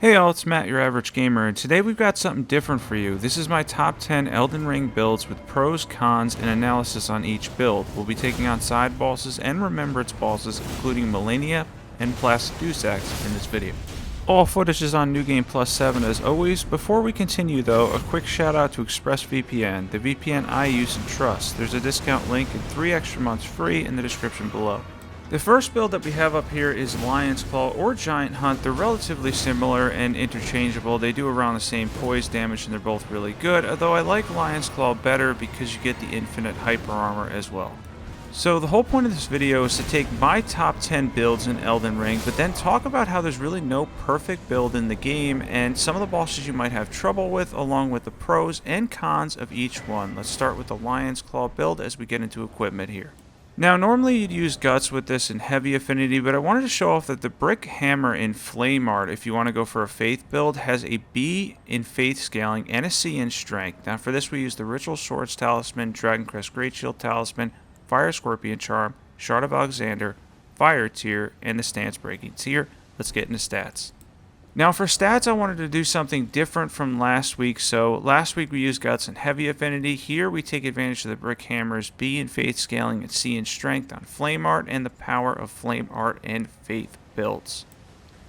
Hey all, it's Matt, your average gamer, and today we've got something different for you. This is my top 10 Elden Ring builds with pros, cons, and analysis on each build. We'll be taking on side bosses and remembrance bosses, including Malenia and Blasphemous in this video. All footage is on New Game Plus 7 as always. Before we continue though, a quick shout out to ExpressVPN, the VPN I use and trust. There's a discount link and 3 extra months free in the description below. The first build that we have up here is Lion's Claw or Giant Hunt. They're relatively similar and interchangeable. They do around the same poise damage and they're both really good, although I like Lion's Claw better because you get the infinite hyper armor as well. So the whole point of this video is to take my top 10 builds in Elden Ring, but then talk about how there's really no perfect build in the game and some of the bosses you might have trouble with, along with the pros and cons of each one. Let's start with the Lion's Claw build as we get into equipment here. Now, normally you'd use Guts with this in heavy affinity, but I wanted to show off that the Brick Hammer in Flame Art, if you want to go for a Faith build, has a B in Faith scaling and a C in Strength. Now, for this we use the Ritual Swords Talisman, Dragon Crest Great Shield Talisman, Fire Scorpion Charm, Shard of Alexander, Fire Tier, and the Stance Breaking Tier. Let's get into stats. Now for stats, I wanted to do something different from last week. So last week we used Guts and Heavy Affinity. Here we take advantage of the Brick Hammer's B in Faith scaling and C in Strength on Flame Art and the power of Flame Art and Faith builds.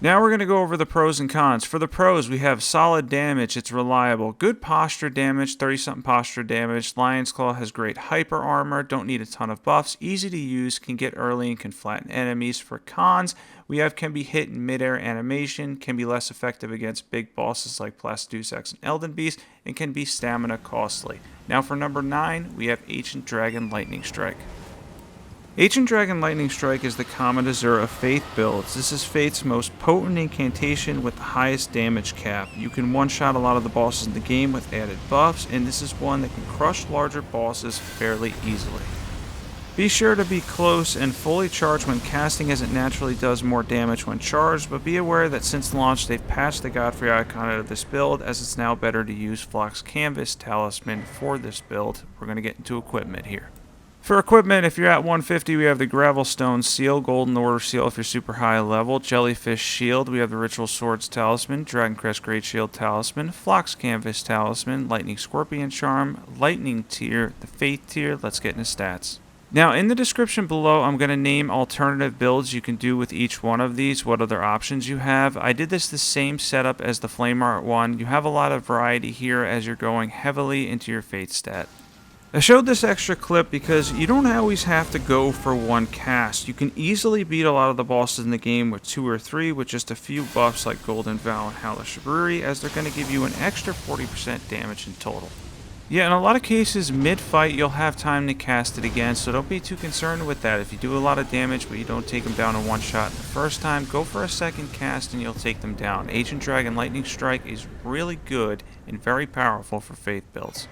Now we're going to go over the pros and cons. For the pros, we have solid damage, it's reliable. Good posture damage, 30-something posture damage. Lion's Claw has great hyper armor, don't need a ton of buffs. Easy to use, can get early and can flatten enemies. For cons, we have can be hit in midair animation, can be less effective against big bosses like Blasphemous and Elden Beast, and can be stamina costly. Now for number 9, we have Ancient Dragon Lightning Strike. Ancient Dragon Lightning Strike is the Comet Azur of Faith builds. This is Faith's most potent incantation with the highest damage cap. You can one-shot a lot of the bosses in the game with added buffs, and this is one that can crush larger bosses fairly easily. Be sure to be close and fully charged when casting, as it naturally does more damage when charged, but be aware that since launch they've patched the Godfrey icon out of this build, as it's now better to use Flock's Canvas Talisman for this build. We're going to get into equipment here. For equipment, if you're at 150, we have the Gravelstone Seal, Golden Order Seal if you're super high level, Jellyfish Shield, we have the Ritual Swords Talisman, Dragon Crest Great Shield Talisman, Flock's Canvas Talisman, Lightning Scorpion Charm, Lightning Tier, the Faith Tier. Let's get into stats. Now, in the description below, I'm going to name alternative builds you can do with each one of these, what other options you have. I did this the same setup as the Flame Art one. You have a lot of variety here as you're going heavily into your Faith stat. I showed this extra clip because you don't always have to go for one cast. You can easily beat a lot of the bosses in the game with 2 or 3 with just a few buffs like Golden Vow and Hellish Brewery, as they're going to give you an extra 40% damage in total. Yeah, in a lot of cases, mid-fight you'll have time to cast it again, so don't be too concerned with that. If you do a lot of damage but you don't take them down in one shot the first time, go for a second cast and you'll take them down. Ancient Dragon Lightning Strike is really good and very powerful for Faith builds.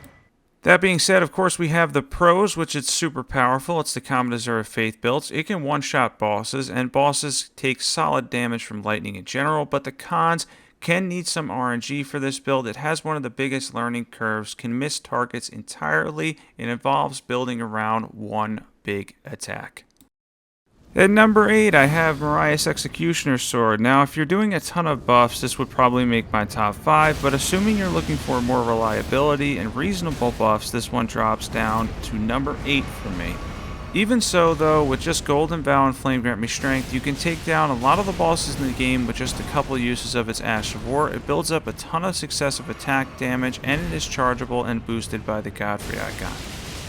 That being said, of course, we have the pros, which is super powerful. It's the Comet Azur of Faith builds. It can one-shot bosses, and bosses take solid damage from lightning in general, but the cons can need some RNG for this build. It has one of the biggest learning curves, can miss targets entirely, and involves building around one big attack. At number 8, I have Marais Executioner's Sword. Now, if you're doing a ton of buffs, this would probably make my top 5, but assuming you're looking for more reliability and reasonable buffs, this one drops down to number 8 for me. Even so, though, with just Golden Vow and Flame Grant Me Strength, you can take down a lot of the bosses in the game with just a couple uses of its Ash of War. It builds up a ton of successive attack damage, and it is chargeable and boosted by the Godfrey icon.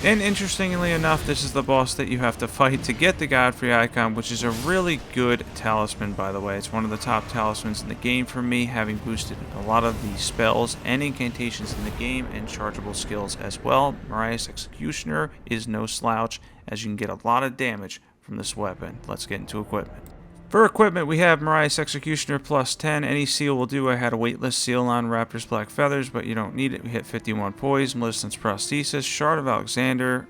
And interestingly enough, this is the boss that you have to fight to get the Godfrey icon, which is a really good talisman, by the way. It's one of the top talismans in the game for me, having boosted a lot of the spells and incantations in the game and chargeable skills as well. Marais Executioner is no slouch, as you can get a lot of damage from this weapon. Let's get into equipment. For equipment, we have Marais Executioner plus 10. Any seal will do. I had a weightless seal on Raptor's Black Feathers, but you don't need it. We hit 51 poise, Millicent's Prosthesis, Shard of Alexander,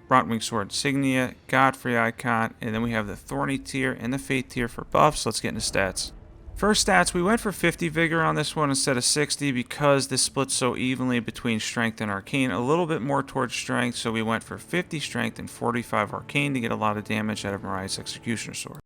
Bronwing Sword Insignia, Godfrey Icon, and then we have the Thorny tier and the Faith tier for buffs. Let's get into stats. For stats, we went for 50 Vigor on this one instead of 60 because this splits so evenly between Strength and Arcane. A little bit more towards Strength, so we went for 50 Strength and 45 Arcane to get a lot of damage out of Marais Executioner Sword.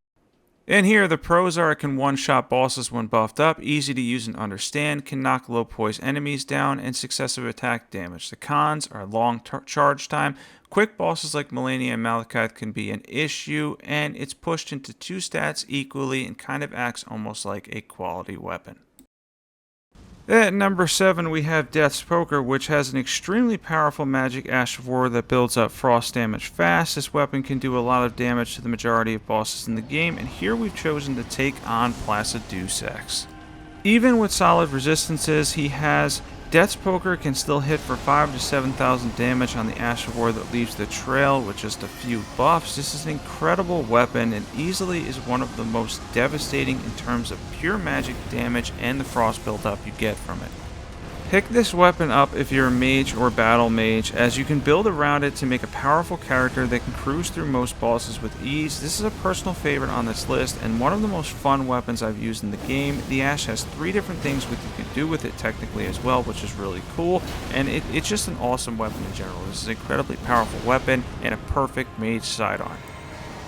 And here, the pros are it can one-shot bosses when buffed up, easy to use and understand, can knock low poise enemies down, and successive attack damage. The cons are long charge time, quick bosses like Malenia and Malekith can be an issue, and it's pushed into 2 stats equally and kind of acts almost like a quality weapon. At number 7, we have Death's Poker, which has an extremely powerful magic Ash of War that builds up frost damage fast. This weapon can do a lot of damage to the majority of bosses in the game, and here we've chosen to take on Placid Deus Ex. Even with solid resistances, he has Death's Poker can still hit for 5,000 to 7,000 damage on the Ash of War that leaves the trail with just a few buffs. This is an incredible weapon and easily is one of the most devastating in terms of pure magic damage and the frost buildup you get from it. Pick this weapon up if you're a mage or battle mage, as you can build around it to make a powerful character that can cruise through most bosses with ease. This is a personal favorite on this list and one of the most fun weapons I've used in the game. The Ash has 3 different things you can do with it technically as well, which is really cool, and it's just an awesome weapon in general. This is an incredibly powerful weapon and a perfect mage sidearm.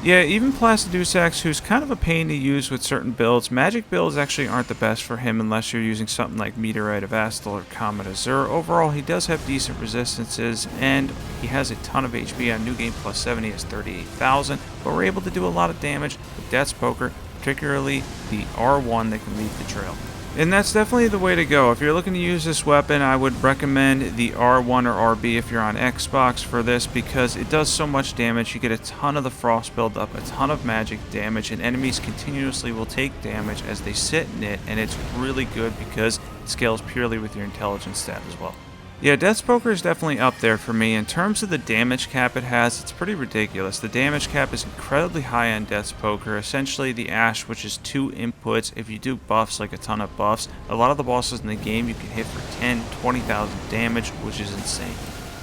Yeah, even Placid Deus Ex, who's kind of a pain to use with certain builds, magic builds actually aren't the best for him unless you're using something like Meteorite of Astal or Comet Azur. Overall, he does have decent resistances, and he has a ton of HP. On New Game Plus 7, he has 38,000, but we're able to do a lot of damage with Death's Poker, particularly the R1 that can leave the trail. And that's definitely the way to go. If you're looking to use this weapon, I would recommend the R1 or RB if you're on Xbox for this, because it does so much damage. You get a ton of the frost buildup, a ton of magic damage, and enemies continuously will take damage as they sit in it, and it's really good because it scales purely with your intelligence stat as well. Yeah, Death's Poker is definitely up there for me. In terms of the damage cap it has, it's pretty ridiculous. The damage cap is incredibly high on Death's Poker. Essentially, the Ash, which is 2 inputs, if you do buffs, like a ton of buffs, a lot of the bosses in the game you can hit for 10, 20,000 damage, which is insane.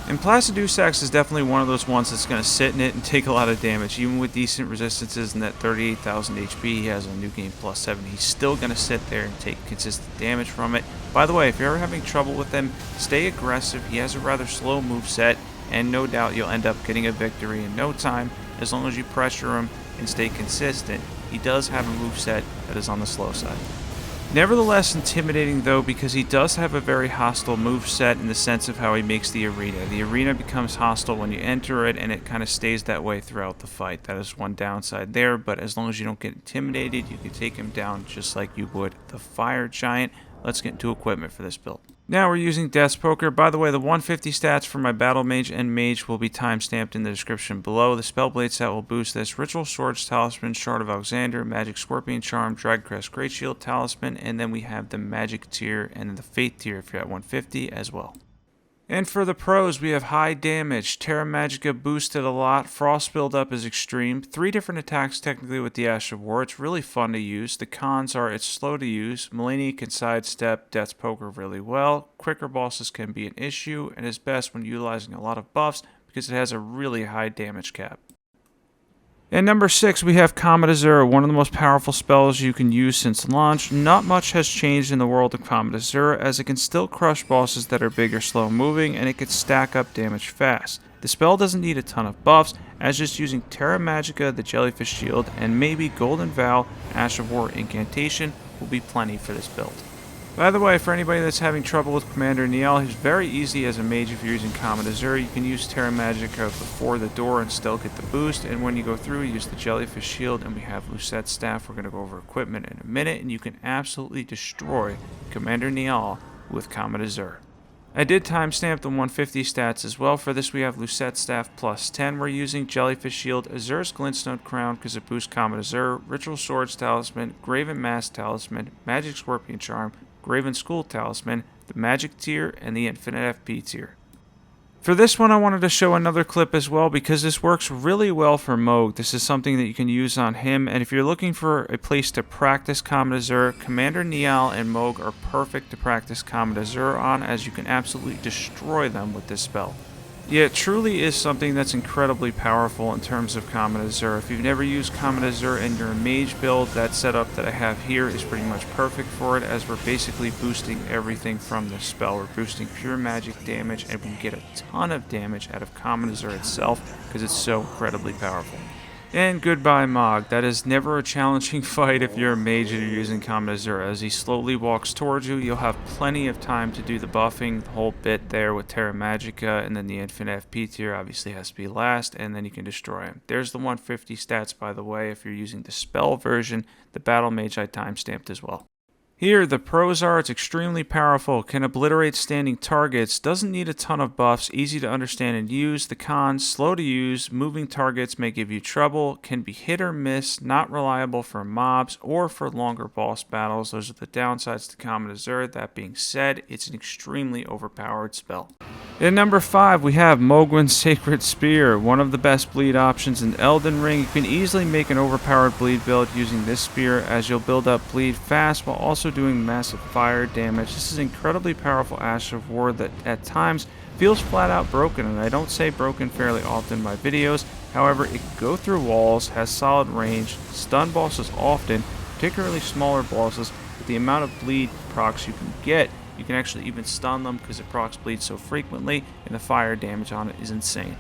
And Placid Deus Ex is definitely one of those ones that's going to sit in it and take a lot of damage. Even with decent resistances and that 38,000 HP he has on New Game Plus 7, he's still going to sit there and take consistent damage from it. By the way, if you're ever having trouble with him, stay aggressive. He has a rather slow moveset, and no doubt you'll end up getting a victory in no time as long as you pressure him and stay consistent. He does have a moveset that is on the slow side. Nevertheless intimidating though, because he does have a very hostile moveset in the sense of how he makes the arena. The arena becomes hostile when you enter it, and it kind of stays that way throughout the fight. That is one downside there, but as long as you don't get intimidated, you can take him down just like you would the Fire Giant. Let's get into equipment for this build. Now we're using Death's Poker. By the way, the 150 stats for my Battle Mage and Mage will be timestamped in the description below. The Spellblade set will boost this: Ritual Swords Talisman, Shard of Alexander, Magic Scorpion Charm, Dragcrest Great Shield Talisman, and then we have the Magic tier and the Faith tier if you're at 150 as well. And for the pros, we have high damage, Terra Magica boosted a lot, frost buildup is extreme, 3 different attacks technically with the Ash of War. It's really fun to use. The cons are it's slow to use, Malenia can sidestep Death's Poker really well, quicker bosses can be an issue, and is best when utilizing a lot of buffs because it has a really high damage cap. At number 6, we have Comet Azur, one of the most powerful spells you can use since launch. Not much has changed in the world of Comet Azur, as it can still crush bosses that are big or slow moving, and it can stack up damage fast. The spell doesn't need a ton of buffs, as just using Terra Magica, the Jellyfish Shield, and maybe Golden Vow, Ash of War Incantation will be plenty for this build. By the way, for anybody that's having trouble with Commander Niall, he's very easy as a mage if you're using Comet Azur. You can use Terra Magica before the door and still get the boost, and when you go through, use the Jellyfish Shield, and we have Lucett's Staff. We're going to go over equipment in a minute, and you can absolutely destroy Commander Niall with Comet Azur. I did timestamp the 150 stats as well. For this, we have Lucett's Staff plus 10. We're using Jellyfish Shield, Azur's Glintstone Crown because it boosts Comet Azur, Ritual Swords Talisman, Graven Mask Talisman, Magic Scorpion Charm, Graven School Talisman, the Magic tier, and the Infinite FP tier. For this one, I wanted to show another clip as well because this works really well for Mohg. This is something that you can use on him, and if you're looking for a place to practice Comet Azur, Commander Niall and Mohg are perfect to practice Comet Azur on, as you can absolutely destroy them with this spell. Yeah, it truly is something that's incredibly powerful in terms of Comet Azur. If you've never used Comet Azur and you're a mage build, that setup that I have here is pretty much perfect for it, as we're basically boosting everything from this spell. We're boosting pure magic damage, and we get a ton of damage out of Comet Azur itself because it's so incredibly powerful. And goodbye, Mog. That is never a challenging fight if you're a mage and you're using Comet Azur. As he slowly walks towards you, you'll have plenty of time to do the buffing, the whole bit there with Terra Magica, and then the infinite FP tier obviously has to be last, and then you can destroy him. There's the 150 stats, by the way, if you're using the spell version. The Battle Mage I timestamped as well. Here, the pros are it's extremely powerful, can obliterate standing targets, doesn't need a ton of buffs, easy to understand and use. The cons, slow to use, moving targets may give you trouble, can be hit or miss, not reliable for mobs or for longer boss battles. Those are the downsides to Comet Azur. That being said, it's an extremely overpowered spell. At number 5, we have Mohgwyn's Sacred Spear, one of the best bleed options in Elden Ring. You can easily make an overpowered bleed build using this spear, as you'll build up bleed fast while also doing massive fire damage. This is an incredibly powerful Ash of War that at times feels flat out broken, and I don't say broken fairly often in my videos. However, it can go through walls, has solid range, stun bosses often, particularly smaller bosses. With the amount of bleed procs you can get, you can actually even stun them because it procs bleed so frequently, and the fire damage on it is insane.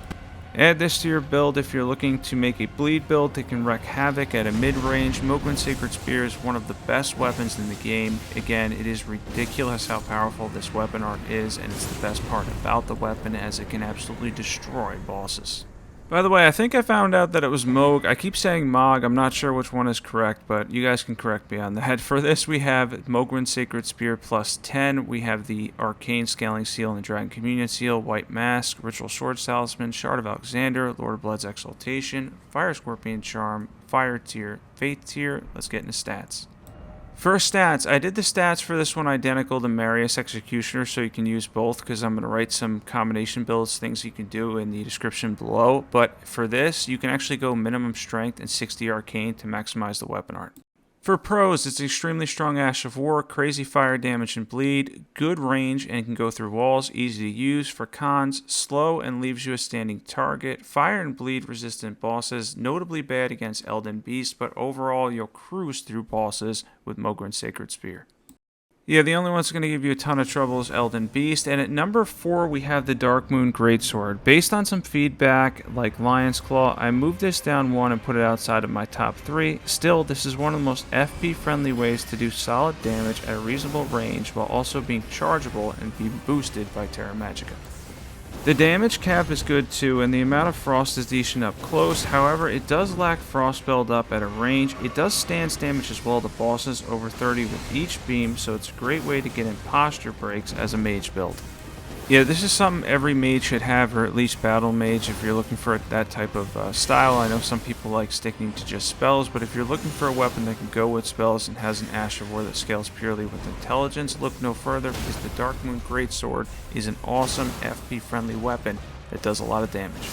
Add this to your build if you're looking to make a bleed build that can wreak havoc at a mid-range. Mohgwyn's Sacred Spear is one of the best weapons in the game. Again, it is ridiculous how powerful this weapon art is, and it's the best part about the weapon, as it can absolutely destroy bosses. By the way, I think I found out that it was Mohg. I keep saying Mog. I'm not sure which one is correct, but you guys can correct me on that. For this, we have Mohgwyn's Sacred Spear plus 10. We have the Arcane Scaling Seal and the Dragon Communion Seal, White Mask, Ritual Sword Talisman, Shard of Alexander, Lord of Blood's Exaltation, Fire Scorpion Charm, Fire Tier, Faith Tier. Let's get into stats. First stats, I did the stats for this one identical to Marais Executioner, so you can use both, because I'm going to write some combination builds, things you can do in the description below. But for this, you can actually go minimum strength and 60 arcane to maximize the weapon art. For pros, it's extremely strong Ash of War, crazy fire damage and bleed, good range and can go through walls, easy to use. For cons, slow and leaves you a standing target, fire and bleed resistant bosses, notably bad against Elden Beast, but overall you'll cruise through bosses with Mohgwyn's Sacred Spear. Yeah, the only one that's going to give you a ton of trouble is Elden Beast. And at number 4, we have the Darkmoon Greatsword. Based on some feedback, like Lion's Claw, I moved this down 1 and put it outside of my top 3. Still, this is one of the most FP-friendly ways to do solid damage at a reasonable range while also being chargeable and being boosted by Terra Magica. The damage cap is good too, and the amount of frost is decent up close. However, it does lack frost build up at a range. It does stance damage as well to bosses over 30 with each beam, so it's a great way to get in posture breaks as a mage build. Yeah, this is something every mage should have, or at least battle mage if you're looking for that type of style. I know some people like sticking to just spells, but if you're looking for a weapon that can go with spells and has an Ash of War that scales purely with intelligence, look no further, because the Darkmoon Greatsword is an awesome FP-friendly weapon that does a lot of damage.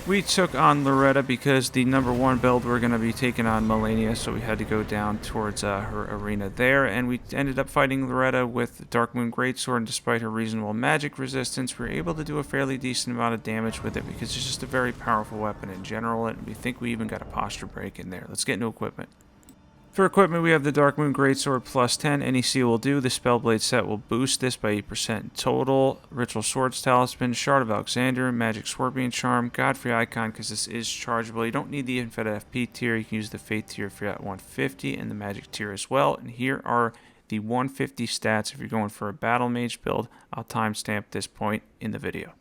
We took on Loretta because the number 1 build we're going to be taking on Malenia, so we had to go down towards her arena there, and we ended up fighting Loretta with Darkmoon Greatsword, and despite her reasonable magic resistance, we were able to do a fairly decent amount of damage with it because it's just a very powerful weapon in general, and we think we even got a posture break in there. Let's get into equipment. For equipment, we have the Darkmoon Greatsword plus 10. Any seal will do. The Spellblade set will boost this by 8% in total. Ritual Swords Talisman, Shard of Alexander, Magic Scorpion Charm, Godfrey Icon, because this is chargeable. You don't need the Infinite FP tier. You can use the Faith tier if you're at 150 and the Magic tier as well. And here are the 150 stats if you're going for a Battle Mage build. I'll timestamp this point in the video.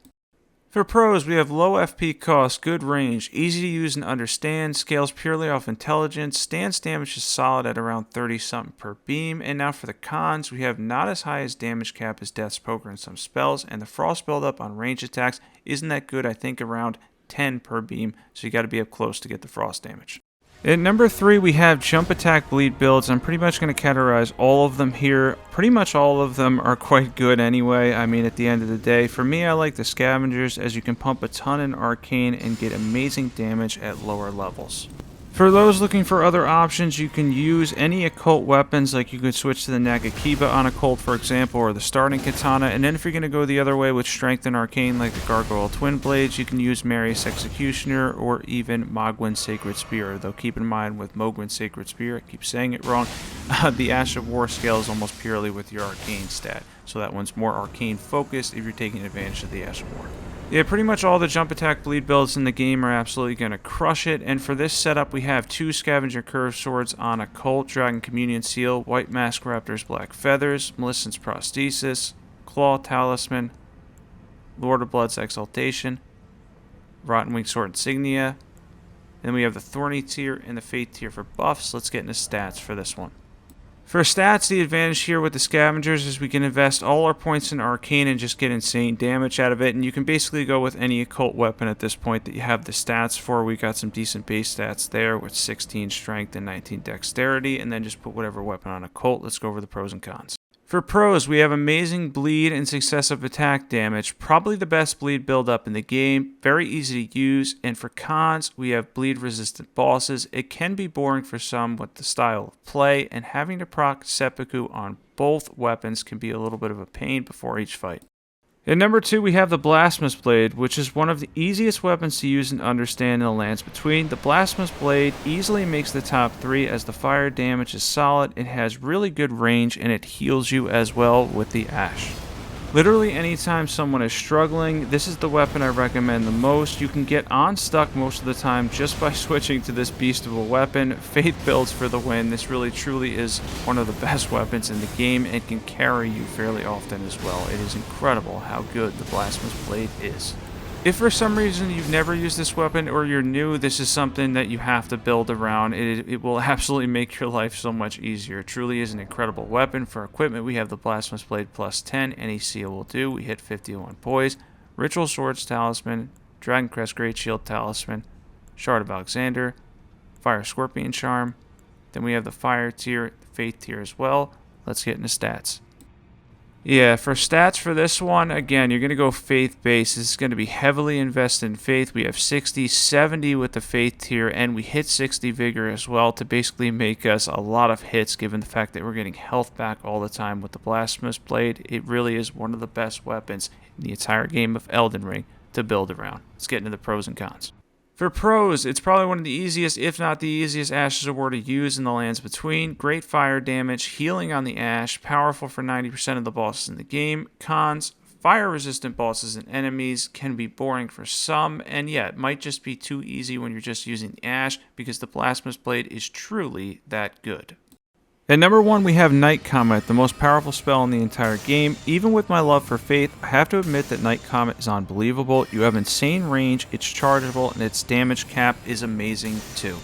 For pros, we have low FP cost, good range, easy to use and understand, scales purely off intelligence, stance damage is solid at around 30 something per beam, and now for the cons, we have not as high as damage cap as Death's Poker and some spells, and the frost buildup on range attacks isn't that good, I think around 10 per beam, so you got to be up close to get the frost damage. At number 3, we have jump attack bleed builds. I'm pretty much going to categorize all of them here. Pretty much all of them are quite good anyway. I mean, at the end of the day, for me, I like the scavengers, as you can pump a ton in arcane and get amazing damage at lower levels. For those looking for other options, you can use any occult weapons, like you could switch to the Nagakiba on occult, for example, or the starting katana, and then if you're going to go the other way with strength and arcane, like the Gargoyle Twin Blades, you can use Marais Executioner or even Mohgwyn's Sacred Spear, though keep in mind with Mohgwyn's Sacred Spear, I keep saying it wrong, the Ash of War scales almost purely with your arcane stat, so that one's more arcane focused if you're taking advantage of the Ash of War. Yeah, pretty much all the jump attack bleed builds in the game are absolutely going to crush it, and for this setup we have 2 Scavenger Curve Swords on Occult, Dragon Communion Seal, White Mask Raptor's Black Feathers, Millicent's Prosthesis, Claw Talisman, Lord of Blood's Exaltation, Rotten Wing Sword Insignia. Then we have the Thorny tier and the Fate tier for buffs. Let's get into stats for this one. For stats, the advantage here with the Scavengers is we can invest all our points in Arcane and just get insane damage out of it, and you can basically go with any occult weapon at this point that you have the stats for. We got some decent base stats there with 16 strength and 19 dexterity, and then just put whatever weapon on occult. Let's go over the pros and cons. For pros, we have amazing bleed and successive attack damage, probably the best bleed build up in the game, very easy to use, and for cons, we have bleed resistant bosses. It can be boring for some with the style of play, and having to proc seppuku on both weapons can be a little bit of a pain before each fight. At number 2, we have the Blasphemous Blade, which is one of the easiest weapons to use and understand in the lands between. The Blasphemous Blade easily makes the top 3 as the fire damage is solid, it has really good range, and it heals you as well with the Ash. Literally anytime someone is struggling, this is the weapon I recommend the most. You can get unstuck most of the time just by switching to this beast of a weapon. Faith builds for the win. This really truly is one of the best weapons in the game and can carry you fairly often as well. It is incredible how good the Blasphemous Blade is. If for some reason you've never used this weapon or you're new, this is something that you have to build around. It will absolutely make your life so much easier. It truly is an incredible weapon. For equipment, we have the Blasphemous Blade plus 10. Any seal will do. We hit 51 poise. Ritual Swords Talisman, Dragon Crest Great Shield Talisman, Shard of Alexander, Fire Scorpion Charm. Then we have the Fire tier, the Faith tier as well. Let's get into stats. Yeah, for stats for this one, again, you're going to go faith-based. This is going to be heavily invested in faith. We have 60, 70 with the faith tier, and we hit 60 vigor as well to basically make us a lot of hits given the fact that we're getting health back all the time with the Blasphemous Blade. It really is one of the best weapons in the entire game of Elden Ring to build around. Let's get into the pros and cons. For pros, it's probably one of the easiest, if not the easiest, Ashes of War to use in the lands between. Great fire damage, healing on the Ash, powerful for 90% of the bosses in the game. Cons, fire-resistant bosses and enemies can be boring for some, and yeah, it might just be too easy when you're just using the Ash because the Blasphemous Blade is truly that good. At number 1, we have Night Comet, the most powerful spell in the entire game. Even with my love for Faith, I have to admit that Night Comet is unbelievable. You have insane range, it's chargeable, and its damage cap is amazing too.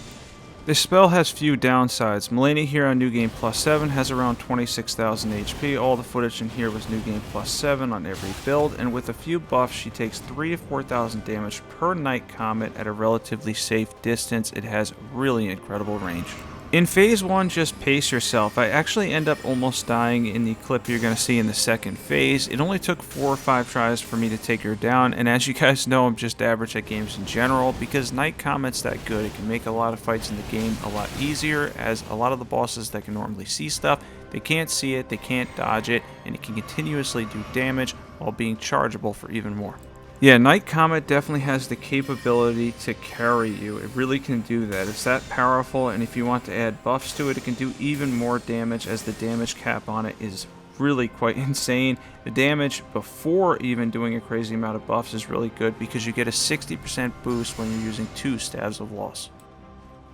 This spell has few downsides. Malenia here on New Game Plus 7 has around 26,000 HP. All the footage in here was New Game Plus 7 on every build, and with a few buffs, she takes 3,000 to 4,000 damage per Night Comet at a relatively safe distance. It has really incredible range. In Phase 1, just pace yourself. I actually end up almost dying in the clip you're going to see in the second phase. It only took 4 or 5 tries for me to take her down, and as you guys know, I'm just average at games in general. Because Night Comet's that good, it can make a lot of fights in the game a lot easier, as a lot of the bosses that can normally see stuff, they can't see it, they can't dodge it, and it can continuously do damage while being chargeable for even more. Yeah, Night Comet definitely has the capability to carry you. It really can do that. It's that powerful, and if you want to add buffs to it, it can do even more damage, as the damage cap on it is really quite insane. The damage before even doing a crazy amount of buffs is really good because you get a 60% boost when you're using 2 Staves of Loss.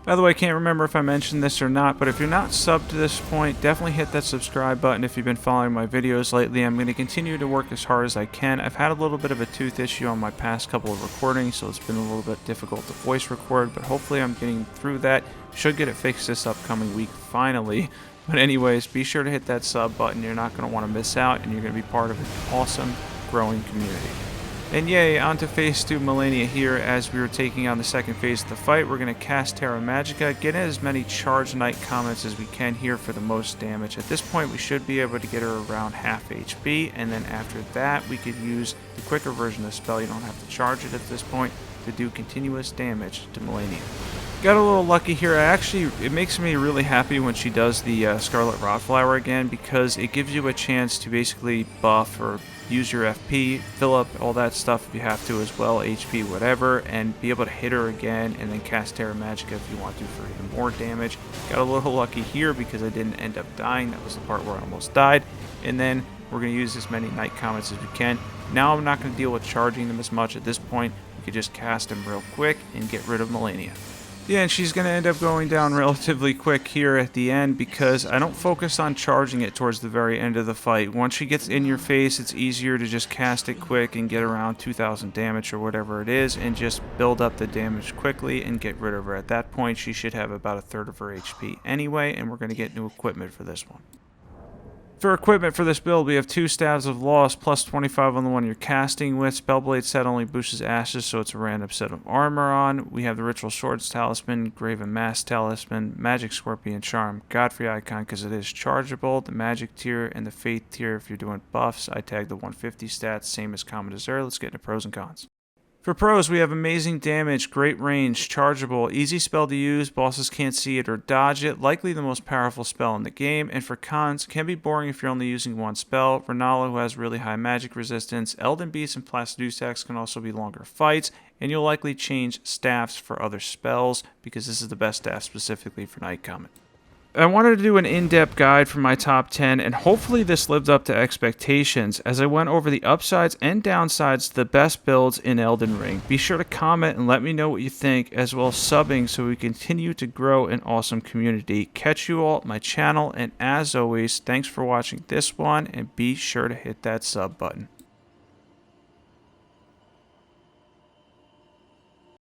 By the way, I can't remember if I mentioned this or not, but if you're not subbed to this point, definitely hit that subscribe button if you've been following my videos lately. I'm going to continue to work as hard as I can. I've had a little bit of a tooth issue on my past couple of recordings, so it's been a little bit difficult to voice record, but hopefully I'm getting through that. Should get it fixed this upcoming week, finally. But anyways, be sure to hit that sub button. You're not going to want to miss out, and you're going to be part of an awesome, growing community. And yay, on to Phase 2 Malenia here. As we were taking on the second phase of the fight, we're going to cast Terra Magica, get in as many charged Night Comets as we can here for the most damage. At this point, we should be able to get her around half HP, and then after that, we could use the quicker version of the spell. You don't have to charge it at this point to do continuous damage to Malenia. Got a little lucky here. It makes me really happy when she does the Scarlet Rotflower again, because it gives you a chance to basically buff or use your FP, fill up all that stuff if you have to as well, HP, whatever, and be able to hit her again and then cast Terra Magica if you want to for even more damage. Got a little lucky here because I didn't end up dying. That was the part where I almost died. And then We're going to use as many Night Comets as we can. Now I'm not going to deal with charging them as much at this point. We could just cast them real quick and get rid of Malenia. Yeah, and she's going to end up going down relatively quick here at the end because I don't focus on charging it towards the very end of the fight. Once she gets in your face, it's easier to just cast it quick and get around 2,000 damage or whatever it is and just build up the damage quickly and get rid of her. At that point, she should have about a third of her HP anyway, and we're going to get new equipment for this one. For equipment for this build, we have 2 Staves of Loss, plus 25 on the one you're casting with. Spellblade set only boosts Ashes, so it's a random set of armor on. We have the Ritual Swords Talisman, Graven Mask Talisman, Magic Scorpion Charm, Godfrey Icon because it is chargeable, the Magic tier, and the Faith tier if you're doing buffs. I tag the 150 stats, same as Comet Azur. Let's get into pros and cons. For pros, we have amazing damage, great range, chargeable, easy spell to use, bosses can't see it or dodge it, likely the most powerful spell in the game, and for cons, can be boring if you're only using one spell. Renala, who has really high magic resistance, Elden Beasts and Placidusax can also be longer fights, and you'll likely change staffs for other spells, because this is the best staff specifically for Night Comet. I wanted to do an in-depth guide for my top 10, and hopefully this lived up to expectations as I went over the upsides and downsides to the best builds in Elden Ring. Be sure to comment and let me know what you think, as well as subbing so we continue to grow an awesome community. Catch you all at my channel, and as always, thanks for watching this one, and be sure to hit that sub button.